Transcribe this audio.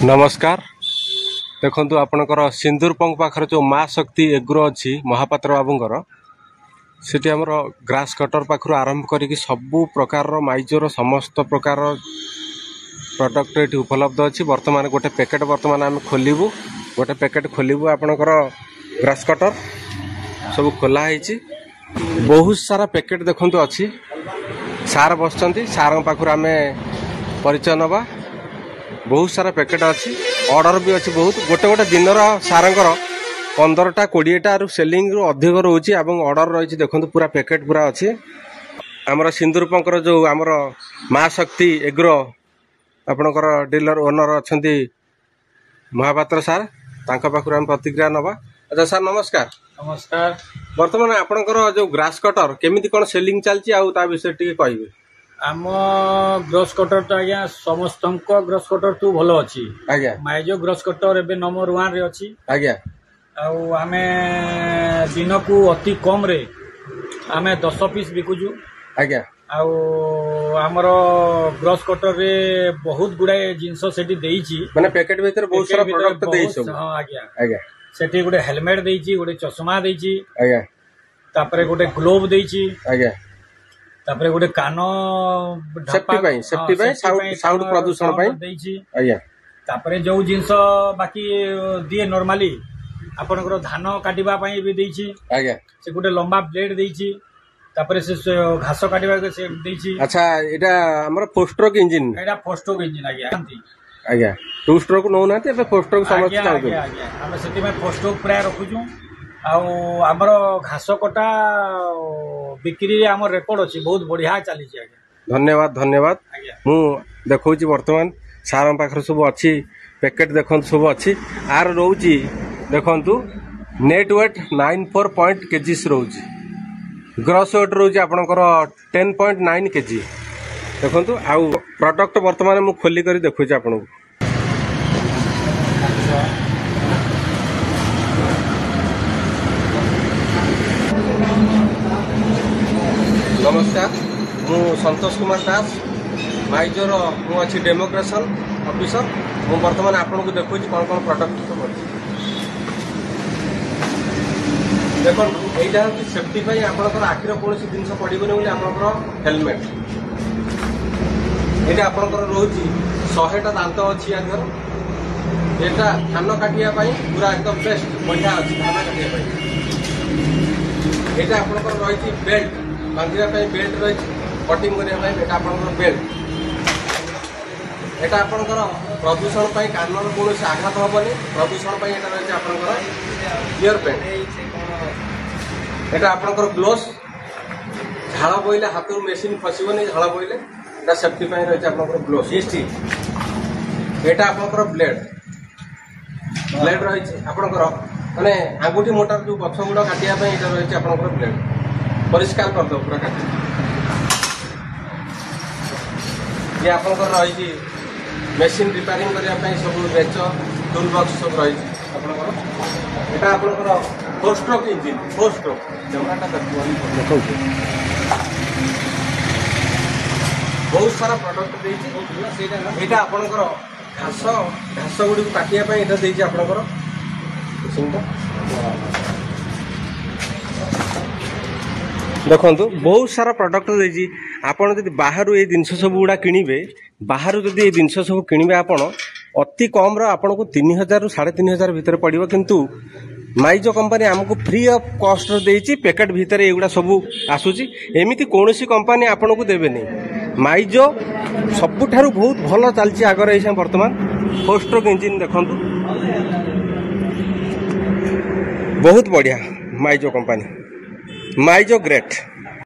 नमस्कार। देखु आपणकर सिंदूरपंख पाखर जो माँ शक्ति एग्रो अच्छी महापात्र बाबूंर सेठी आमर ग्रास कटर पाखर आरंभ करी सबु प्रकार माइजर समस्त प्रकार प्रोडक्ट ये उपलब्ध अच्छी। वर्तमान गोटे पैकेट वर्तमान आम खोलू गोटे पैकेट खोलू आपणकर ग्रास कटर सब खोलाई बहुत सारा पैकेट देखु अच्छी। सार बस सार पाखर आम परिचय नवा बहुत सारा पैकेट अच्छी ऑर्डर भी अच्छी बहुत गोटे गोटे दिन सारंकर 15टा 20टा सेलिंग अधिक रोचे ऑर्डर रही देखो पूरा पैकेट पूरा अच्छी। आमर सिंदूरपंखर जो आमर माँ शक्ति एग्रो आपणकर डीलर ओनर अच्छा महापात्र सार तांका पाखुर आम प्रतिक्रिया नवा। अच्छा सार नमस्कार। नमस्कार। वर्तमान आपणकर जो ग्रास कटर केमिति कोन सेलिंग चलची आ ता विषय टिके कहबे। आम ग्रॉस कटर तो आज्ञा समस्त ग्रॉस कटर तू भलो अच्छी आज्ञा माइजो ग्रॉस कटर एबे नंबर 1 रे अच्छी आज्ञा। आउ आमे दिन को अति कम रे आमे 10 पीस बिकुजु आज्ञा। आउ हमर ग्रॉस कटर रे बहुत गुडाए जिंस सेठी देइची माने पैकेट भीतर बहुत सारा प्रोडक्ट देइछो। हां आज्ञा आज्ञा। सेठी गुडे हेलमेट देइची गुडे चश्मा देइची आज्ञा तापरे गुडे ग्लोव देइची आज्ञा तापरे गुडे कानो सेफ्टी पाई साउंड प्रदूषण पाई देइची आज्ञा। तापरे जो जिंस बाकी दिए नॉर्मली आपनकर धान काटिबा पाई भी देइची आज्ञा। से गुडे लंबा ब्लेड देइची तापरे से घास काटिबा के से देइची। अच्छा एटा हमर 4 स्ट्रोक इंजन एटा 4 स्ट्रोक इंजन आज्ञा आज्ञा 2 स्ट्रोक नो नाते एबे 4 स्ट्रोक समझ आज्ञा आज्ञा आज्ञा हम सेति में 4 स्ट्रोक प्राय रखुजु आउ हमर घास कटा बिक्री रे हमर रेकॉर्ड अछि बहुत बढ़िया चली छी आज्ञा। धन्यवाद धन्यवाद। आज्ञा मु देखौची वर्तमान सार पाखर सब अच्छी पैकेट देखो सब अच्छी आर रोची देखंतु नेट वेट 94 पॉइंट केजीस रोची ग्रॉस वेट रोची आपनकर 10.9 केजी देखंतु आउ प्रोडक्ट वर्तमान मु खोली करी देखौची आपनको। नमस्कार मु संतोष कुमार दास माइजोर मु अच्छी डेमोक्रेशन ऑफिसर मु वर्तमान आपन को देखो कौन कौन प्रोडक्ट सब अच्छी देखो यहाँ हूँ सेफ्टी आपंकर आखिर कौन जिन पड़ोनी बोली आपंकर हेलमेट ये आपंकर रोची 100टा दांत अच्छी आगर यहाँ धान काटापी पूरा एकदम बेस्ट बढ़िया अच्छी धान काटापी यहाँ आपंकर रही बेल्ट बांधापी बेल्ट रही कटिंग करने आपंकर बेल्ट एटा आपंकर प्रदूषण पाई कानर कौन आघात हेनी प्रदूषण पाई एटा रही आपंकर इयर पेंट एटा आपंकर ग्लोव्स झाड़ बोइले हाथ मेसीन फसबनी झाड़ बोइले एटा सेफ्टी पाई रही आपंकर ग्लोव्स एटा आपंकर ब्लेड ब्लेड रही आपंकर माने आंगुठी मोटार जो गछ गुड़ काटिया एटा रही आपंकर ब्लेड परिष्कार करदे पूरा काट ये आपंकर रही मेसीन रिपेयरिंग करने सब रेच टूल बॉक्स सब रही आपंकर आपंकर 4 स्ट्रोक इंजिन 4 स्ट्रोक बहुत सारा प्रोडक्ट देती आपंकर घास घास गुड़ी काटापी यहाँ देती आपंकर देखु बहुत सारा प्रोडक्ट देती आपड़ जब बाहर ये जिनस सब गुड़ा किणवे बाहर जब ये जिनस सब किणवे आपड़ अति कम आपन को 3000 ରୁ 3500 भितर पड़ो किंतु माइजो कंपनी आमको फ्री ऑफ कॉस्ट देती पैकेट भितर एगुड़ा सब आसूची एमती कौन कंपनी आपन को देवे नहीं माइजो सबुठारु बहुत भल चलती आगर ये बर्तमान 4 स्ट्रोक इंजिन देखु बहुत बढ़िया माइजो कंपनी माइजो ग्रेट।